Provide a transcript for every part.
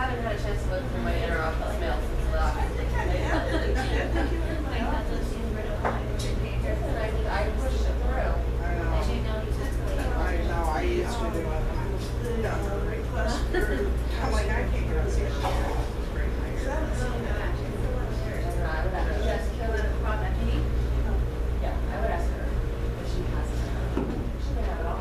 haven't had a chance to look through my inner office mail since the last. I pushed it through. I know. I know, I used to do it. I'm like, I can't get upstairs. It's great. Yeah, I would ask her if she has it. She may have it all.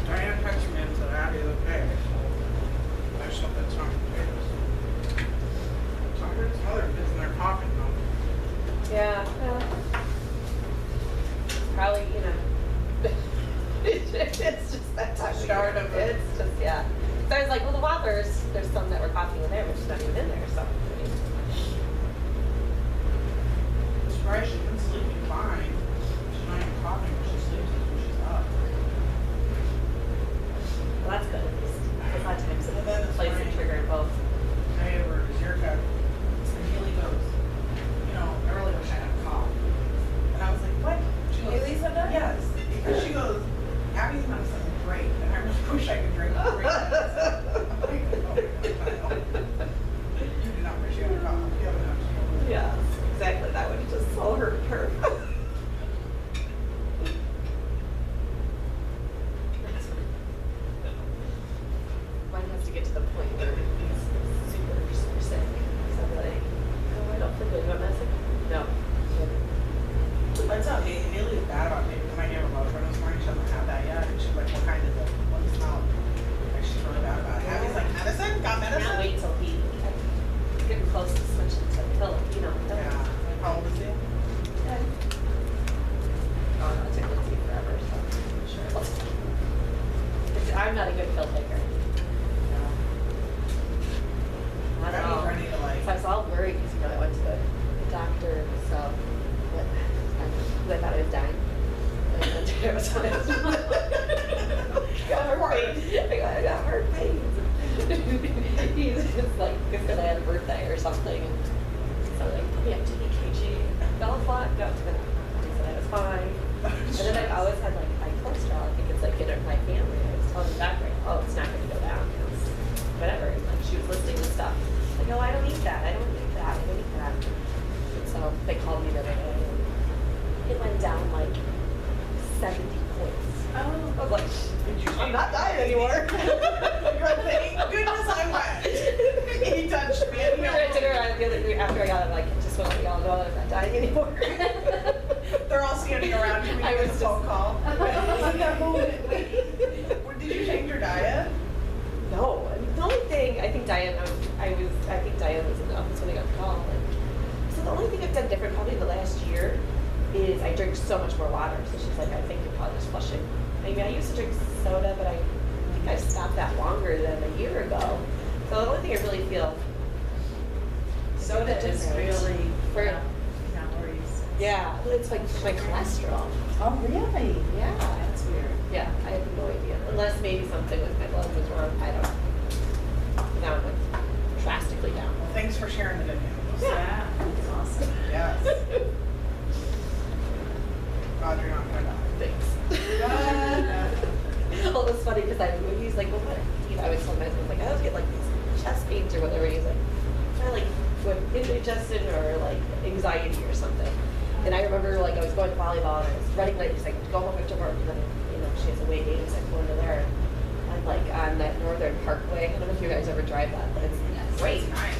Diane texted me and said Abby's okay, so there's something's wrong with potatoes. So I heard some other kids in there coughing though. Yeah. Probably, you know. It's just that time Start of it. It's just, yeah. So I was like, well, the Whoppers, there's some that were coughing in there, but she's not even in there, so. I'm surprised she's been sleeping fine. She's not even coughing when she sleeps, it's when she's up. Well, that's good at least. Because a lot of times And then it it's plays the funny. trigger in both. I gave her his earcut, and Haley goes, you know, I really wish I had a cough. And I was like, what? She goes, Haley said that? Yes. Because she goes, Abby's medicine is great, and I really wish I could drink great medicine. I'm like, oh my God, you do not wish you had a cough. You have enough. Yeah, exactly. That would just so hurt her. Mine has to get to the point where he's super, super sick. So I'm like, oh, I don't feel good. I'm not sick. No. I tell Haley is bad about taking my neighbor blood pressure this morning. She doesn't have that yet. And she's like, what kind is it? What is it smell? Like, she's really bad about it. Abby's like, medicine? Got I can't medicine? wait till he getting close to switching to Philip, you know. Yeah. How old is he? Oh, no, it took Lindsay forever, so I'm sure it'll. I'm not a good pill taker. I don't know. Abby's ready to like. So I was all worried because, you know, I went to the doctor, so I thought I was dying. And then I was got heart pain. I got heart pains. He's like, because I had a birthday or something. And so like, put me up to EKG. Fell flat, got to the doctor. He said I was fine. And then I always had like high cholesterol. I think it's like in my family. I was telling the doctor, oh, it's not going to go down. It's whatever. And like she was listing the stuff. Like, oh, I don't eat that. I don't eat that. I don't eat that. And so they called me the other day. And it went down like 70 points. Oh. I was like, I'm not dying anymore. You're like, thank goodness I went. He touched me. We were at dinner after I got it, like, just want to let y'all know I'm not dying anymore. They're all standing around you. I was a phone call. At that moment. Did you change your diet? No. The only thing, I think Diane was in the office when I got the call. And so the only thing I've done different probably the last year is I drink so much more water. So she's like, I think you're probably just flushing. I mean, I used to drink soda, but I think I stopped that longer than a year ago. So the only thing I really feel Soda is really for calories. yeah, well, it's like my cholesterol. Oh, really? Yeah, That's weird. yeah, I have no idea. Unless maybe something with my blood was wrong. I don't know. Now I'm like drastically down. Well, thanks for sharing the good news. Yeah, that's awesome. Yes. God, you're not gonna die. Thanks. Well, it was funny because he's like, well, what? You know, I was telling my husband, like, I always get like these chest pains or whatever. And he's like, kind of like what, indigestion or like anxiety or something. And I remember like I was going to volleyball and I was running late. He's like, go home after work. And then, you know, she has a away games. I go into there. I'm like on that Northern Parkway. I don't know if you guys ever drive that, but it's great. Nice.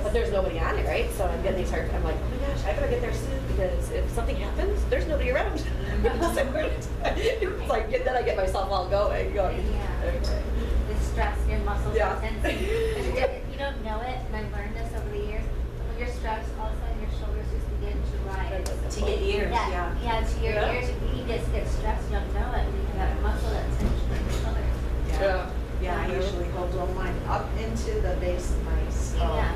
But there's nobody on it, right? So I'm getting these hard. I'm like, oh my gosh, I gotta get there soon because if something happens, there's nobody around. It's like then I get myself all going. Yeah. Okay. The stress, your muscles Yeah. are tense. If you don't know it, and I've learned this over the years, when you're stressed, all of a sudden your shoulders just begin to rise. To your ears, yeah. Yeah, to your Yeah. ears. You just get stressed, you don't know it, and you have that muscle, that tension in your shoulders. Yeah. Yeah, I usually hold all mine up into the base of my skull. Yeah.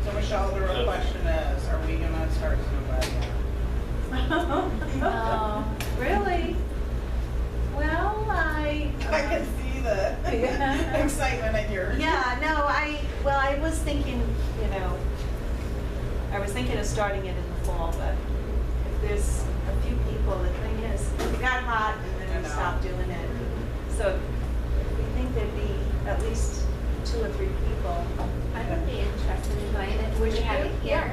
So Michelle, the real question is, are we gonna start Zumba again? Really? Well, I can see the. excitement in your. Yeah, no, I was thinking, you know, I was thinking of starting it in the fall, but if there's a few people, the thing is, it got hot and I then we know. stopped doing it. So we think there'd be at least 2 or 3 people. I would be interested in going, if Would we you? have it here.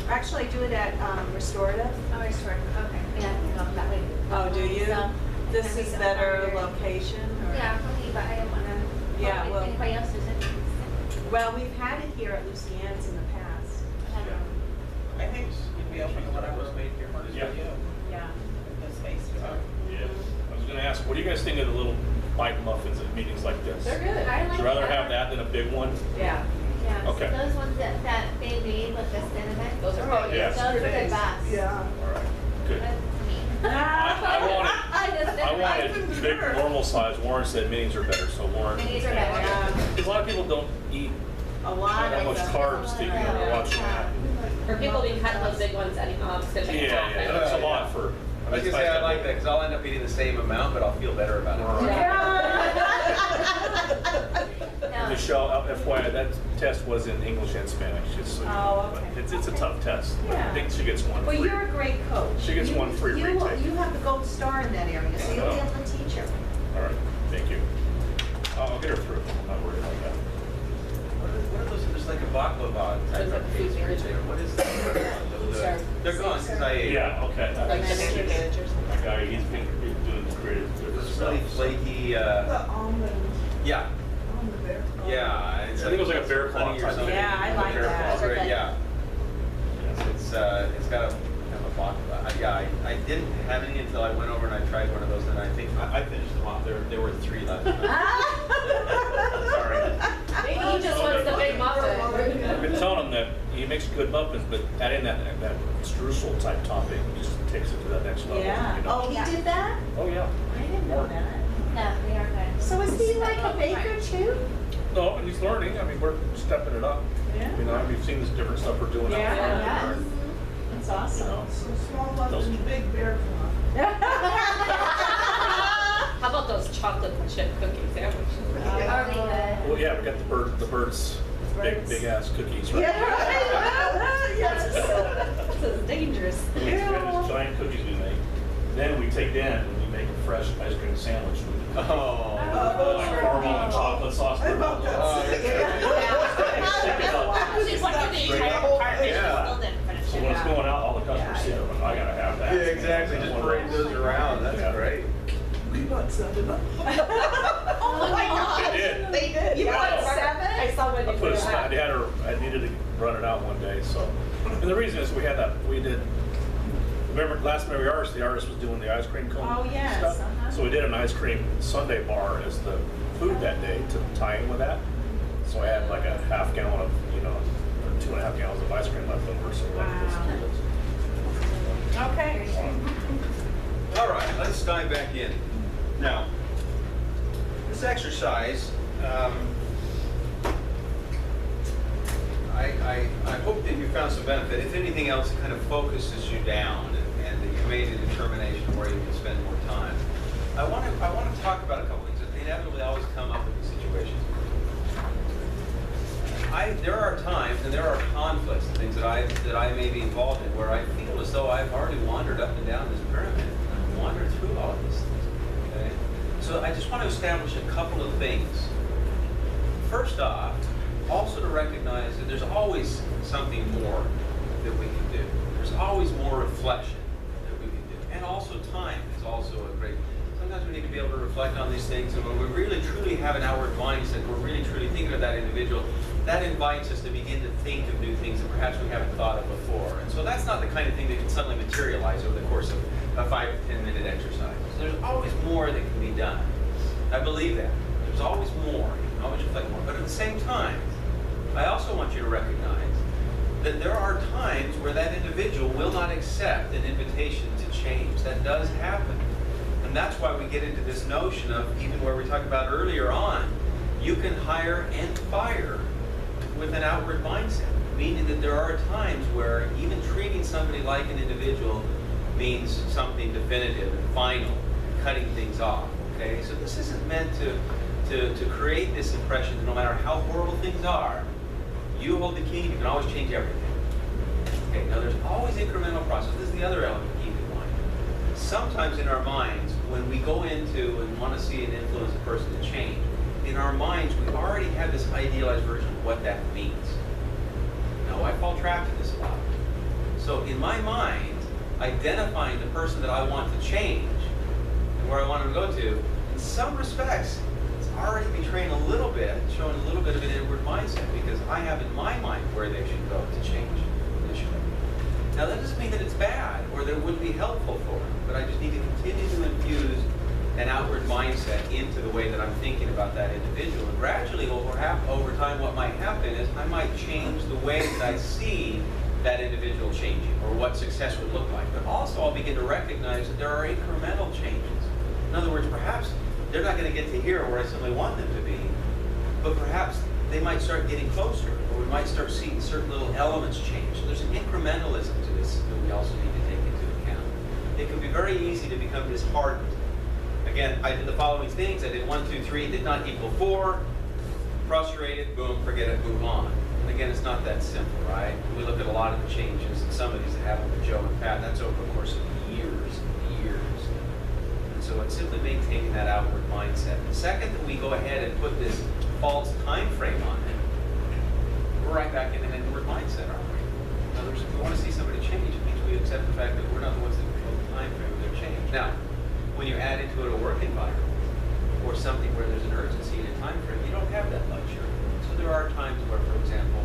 Actually, I do it at Restorative. Oh, we're sure, okay, yeah, I can go that way. Oh, do you? So, This maybe is some better longer. location? Or? Yeah, for me, but I don't wanna. Yeah, well- If anybody else is interested. Well, we've had it here at Lucian's in the past. I don't know. I think you'd be open to whatever works for Yeah. you. Yeah. The space. Yeah. I was gonna ask, what do you guys think of the little bike muffins at meetings like this? They're good. I like Would you rather have that than a big one? Yeah. Yeah, so Okay. those ones that they made with the cinnamon. Those are Oh, good. yeah. Those are the best. Yeah. All right, good. That's me. I wanted big, normal size. Warren said minis are better, so Warren. Minis are better. Yeah. Because a lot of people don't eat A lot that of much them. carbs to, you know, watching that. For people being cut those big ones, it's gonna take Yeah, yeah, that's a lot for. I was gonna say I like that because I'll end up eating the same amount, but I'll feel better about it. No. Michelle, FYI, that test was in English and Spanish, just so you know. Oh, okay. But it's a tough test. Yeah. I think she gets one Well, free. you're a great coach. She gets You- one free you- retake. You have the gold star in that area, so you'll be able to teach her. All right, thank you. I'll get her through. I'm not worried about that. What are those? Just like a baklava type Those are of food pastry managers. there. What is that? Sure. They're gone because I ate. Yeah, okay. Like the manager managers. That guy, he's been doing creative It's stuff. really flaky. The almond, Yeah, almond bear. yeah. I think it was like a bear claw honey or type something. thing. Yeah, I like Bear that. claw. It's great, Okay. yeah. Yeah. It's got a kind of a baklava. Yeah, I didn't have any until I went over and I tried one of those, and I think I finished them off. There were 3 left. Sorry. Maybe he just wants the big muffin. I've been telling him that he makes good muffins, but adding that streusel type topping just takes it to that next level. Yeah. you know? Oh, he did that? Oh, yeah. I didn't know that. No, we are good. So is he like a baker too? No, and he's learning. I mean, we're stepping it up. Yeah. You know, we've seen this different stuff we're doing out Yeah. there. Yeah. That's You awesome. know. So small muffins, big bear claw. How about those chocolate chip cookie sandwiches? Are we good? Well, yeah, we got the birds, Birds. big ass cookies, right? Yes. This is dangerous. We have these giant cookies we make. Then we take them and we make a fresh ice cream sandwich with the cookies. Oh. Like caramel and chocolate sauce. I love that. Oh, Stick it up. She's like the Straight entire up. part, but she Yeah. still didn't finish So it. when it's going out, all the customers see it, I'm like, I gotta have that. Yeah, exactly. Just parade those around. That's Yeah. great. We bought 7 up. Oh my gosh. They did. They did. You Yeah. bought I 7? saw when I you put put a it snack, out. I needed to run it out one day, so. And the reason is we did, remember last Mary Artist, the artist was doing the ice cream cone Oh, yes, stuff. uh-huh. So we did an ice cream sundae bar as the food that day to tie in with that. So I had like a half gallon of, or 2.5 gallons of ice cream left over, so like Okay. All right, let's dive back in. Now, this exercise, I hope that you found some benefit. If anything else, it kind of focuses you down and that you made a determination where you can spend more time. I want to talk about a couple things that inevitably always come up in these situations. There are times and there are conflicts and things that I may be involved in where I feel as though I've already wandered up and down this pyramid. I've wandered through all of these things. Okay? So I just want to establish a couple of things. First off, also to recognize that there's always something more that we can do. There's always more reflection that we can do. And also time is also a great, sometimes we need to be able to reflect on these things, and when we really truly have an outward mindset, we're really truly thinking of that individual, that invites us to begin to think of new things that perhaps we haven't thought of before. And so that's not the kind of thing that can suddenly materialize over the course of a 5 to 10 minute exercise. So there's always more that can be done. I believe that. There's always more. You can always reflect more. But at the same time, I also want you to recognize that there are times where that individual will not accept an invitation to change. That does happen. And that's why we get into this notion of, even where we talked about earlier on, you can hire and fire with an outward mindset. Meaning that there are times where even treating somebody like an individual means something definitive and final, cutting things off. Okay? So this isn't meant to to create this impression that no matter how horrible things are, you hold the key, you can always change everything. Okay, now there's always incremental process. This is the other element to keep in mind. Sometimes in our minds, when we go into and want to see and influence a person to change, in our minds we already have this idealized version of what that means. Now I fall trap to this a lot. So in my mind, identifying the person that I want to change and where I want them to go to, in some respects, it's already betraying a little bit, showing a little bit of an inward mindset, because I have in my mind where they should go to change initially. Now that doesn't mean that it's bad or that it wouldn't be helpful for them, but I just need to continue to infuse an outward mindset into the way that I'm thinking about that individual. And gradually over time what might happen is I might change the way that I see that individual changing or what success would look like. But also I'll begin to recognize that there are incremental changes. In other words, perhaps they're not going to get to here where I simply want them to be, but perhaps they might start getting closer, or we might start seeing certain little elements change. So there's an incrementalism to this that we also need to take into account. It can be very easy to become disheartened. Again, I did the following things. I did 1, 2, 3, did not equal 4. Frustrated, boom, forget it, move on. And again, it's not that simple, right? We look at a lot of the changes and some of these that happen with Joe and Pat, that's over the course of years and years. And so it's simply maintaining that outward mindset. The second that we go ahead and put this false time frame on it, we're right back in an inward mindset, aren't we? In other words, if we want to see somebody change, it means we accept the fact that we're not the ones that control the time frame of their change. Now, when you add into it a work environment or something where there's an urgency and a time frame, you don't have that luxury. So there are times where, for example,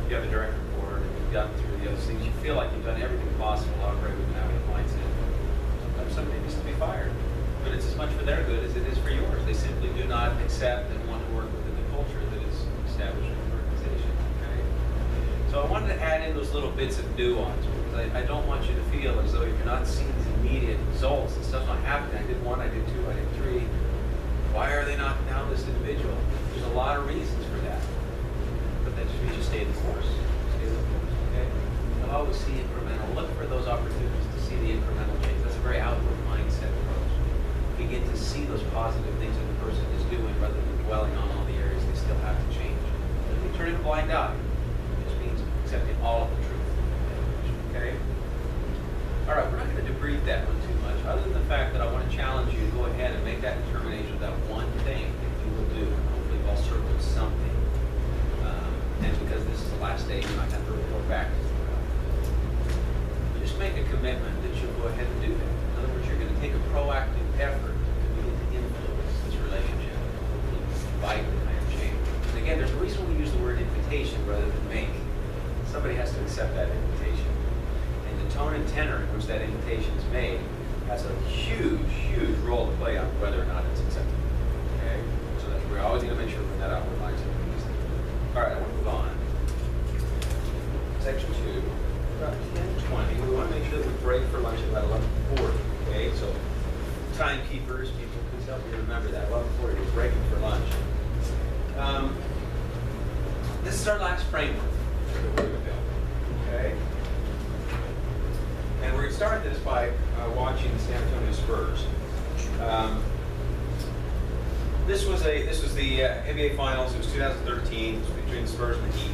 you have a direct report and you've gotten through the other things, you feel like you've done everything possible to operate with an outward mindset. Sometimes somebody needs to be fired. But it's as much for their good as it is for yours. They simply do not accept and want to work within the culture that is established in the organization. Okay? So I wanted to add in those little bits of nuance, because I don't want you to feel as though if you're not seeing these immediate results and stuff's not happening. I did 1, I did 2, I did 3. Why are they not now this individual? There's a lot of reasons for that. But that just means you stay the course. Stay the course, okay? You'll always see incremental. Look for those opportunities to see the incremental change. That's a very outward mindset approach. Begin to see those positive things that the person is doing rather than dwelling on all the areas they still have to change. Doesn't mean turning a blind eye. It just means accepting all of the truth. Okay? All right, we're not going to debrief that one too much, other than the fact that I want to challenge you to go ahead and make that determination of that one thing that you will do. Hopefully you'll circle something. And because this is the last day, you're not going to report back to the Just make a commitment that you'll go ahead and do that. In other words, you're going to take a proactive effort to begin to influence this relationship, hopefully invite the kind of change. And again, there's a reason we use the word invitation rather than make. Somebody has to accept that invitation. And the tone and tenor in which that invitation is made has a huge, huge role to play on whether or not it's accepted. Okay? So that's we're always going to make sure we're that outward mindset. All right, I want to move on. Section 2, about 10:20. We want to make sure that we break for lunch at about 11:40. Okay, so timekeepers, people, please help me remember that. 11:40, we're breaking for lunch. This is our last framework for the way we build. Okay? And we're going to start this by watching the San Antonio Spurs. This was the NBA Finals. It was 2013. It was between the Spurs and the Heat.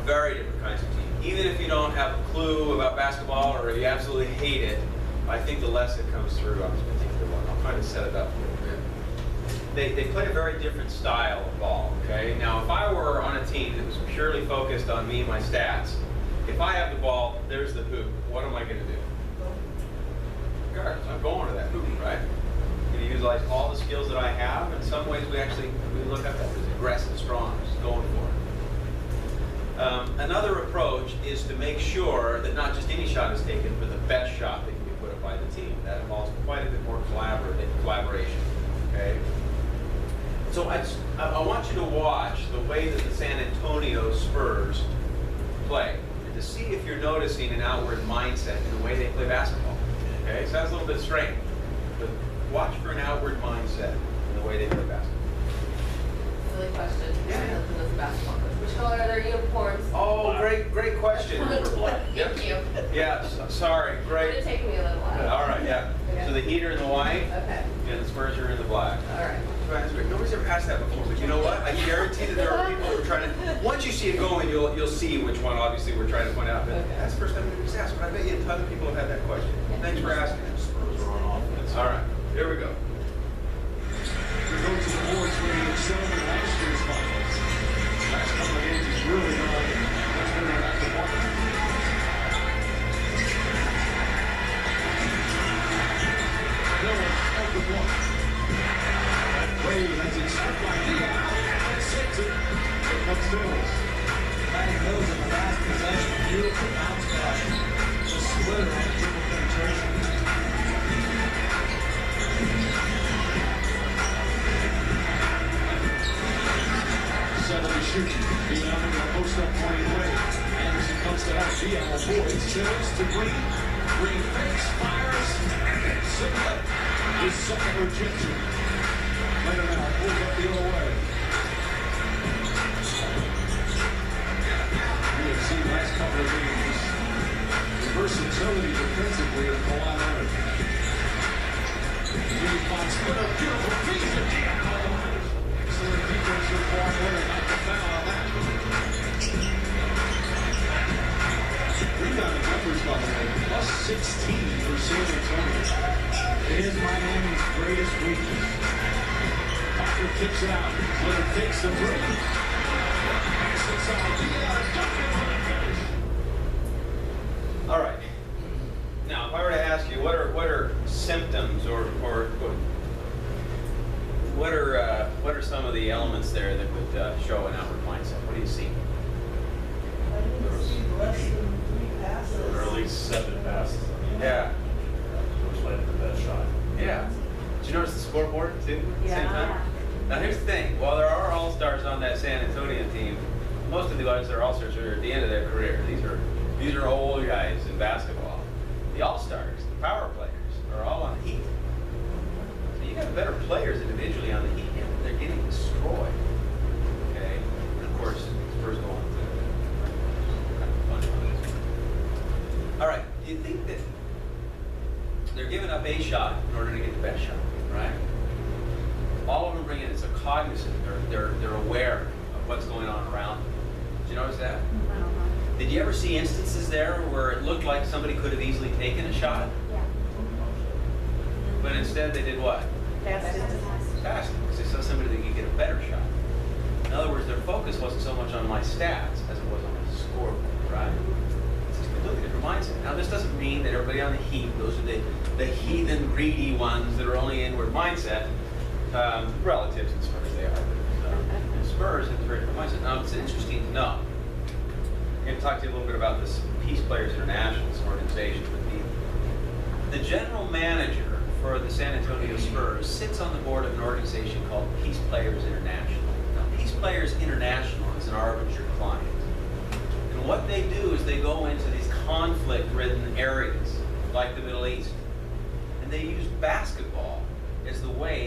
Very different kinds of teams. Even if you don't have a clue about basketball or you absolutely hate it, I think the lesson comes through on this particular one. I'll try to set it up a little bit. They play a very different style of ball. Okay. Now, if I were on a team that was purely focused on me and my stats, if I have the ball, there's the hoop. What am I going to do? Regardless, I'm going to that hoop, right? I'm going to utilize all the skills that I have. In some ways, we look at that as aggressive, strong, just going for it. Another approach is to make sure that not just any shot is taken, but the best shot that can be put up by the team. That involves quite a bit more collaboration. Okay. So I want you to watch the way that the San Antonio Spurs play, and to see if you're noticing an outward mindset in the way they play basketball. Okay, sounds a little bit strange, but watch for an outward mindset in the way they play basketball. Silly question. Yeah. My husband is a basketball coach. Which color are their uniforms? Oh, great question. Thank you. Yeah, sorry, It would great. have taken me a little while. All right, yeah. Okay. So the Heat are in the white, Okay. and the Spurs are in the black. All right. know what? I guarantee that there are people who are trying to, once you see it going, you'll see which one obviously we're trying to point out. But Okay. that's the first time it was asked, but I bet you a ton of people have had that question. Thanks for asking. Spurs are on offense. All right, here we go. We go to the boards where he excelled in last year's finals. Last couple of games he's really gone. That's been an active one. Miller out the block. Wade has it stripped by Dion. And sends it. Here comes Mills. Matty Mills in the last possession, beautiful bounce back. Just slitter on the triple penetration. 70 shooting. Dion in the post-up point away. Anderson comes to help. Dion avoids. Mills to Green. Green fakes, fires, and Siglet. His second rejection. Later now, pulls up the other way. We have seen last couple of games the versatility defensively of Kawhi Leonard. He finds Splitter, beautiful piece of Dion. Excellent defense from Kawhi Leonard, not the foul on that. Rebounding numbers, by the way, plus 16 for San Antonio. It is Miami's greatest weakness. Parker kicks it out. Leonard takes the three. All right. Now, if I were to ask you, what are symptoms or what are some of the elements there that would show an outward mindset? What do you see? I didn't see less than 3 passes. There were at least 7 passes. Yeah. Which led to that shot. Yeah. Did you notice the scoreboard too? At the same Yeah. time? Now here's the thing. While there are all-stars on that San Antonio team, most of the guys that are all-stars are at the end of their career. These are old guys in basketball. The all-stars, the power players, are all on the Heat. So you got better players individually on the Heat, and they're getting destroyed. Okay? And of course, Spurs go on to kind of fun. All right. Do you think that they're giving up a shot in order to get the best shot, right? All of them bring it. It's a cognizant. They're aware of what's going on around them. Did you notice that? Did you ever see instances there where it looked like somebody could have easily taken a shot, Yeah. but instead they did what? Passed it. Passed it, because they saw somebody that could get a better shot. In other words, their focus wasn't so much on my stats as it was on the scoreboard, right? It's a completely different mindset. Now, this doesn't mean that everybody on the Heat, those are the heathen, greedy ones that are only inward mindset. Relatives in Spurs, they are. In Spurs, it's a very different mindset. Now, it's interesting to know. I'm going to talk to you a little bit about this Peace Players International, this organization. The general manager for the San Antonio Spurs sits on the board of an organization called Peace Players International. Now, Peace Players International is an Arbinger client. And what they do is they go into these conflict-ridden areas, like the Middle East, and they use basketball as the way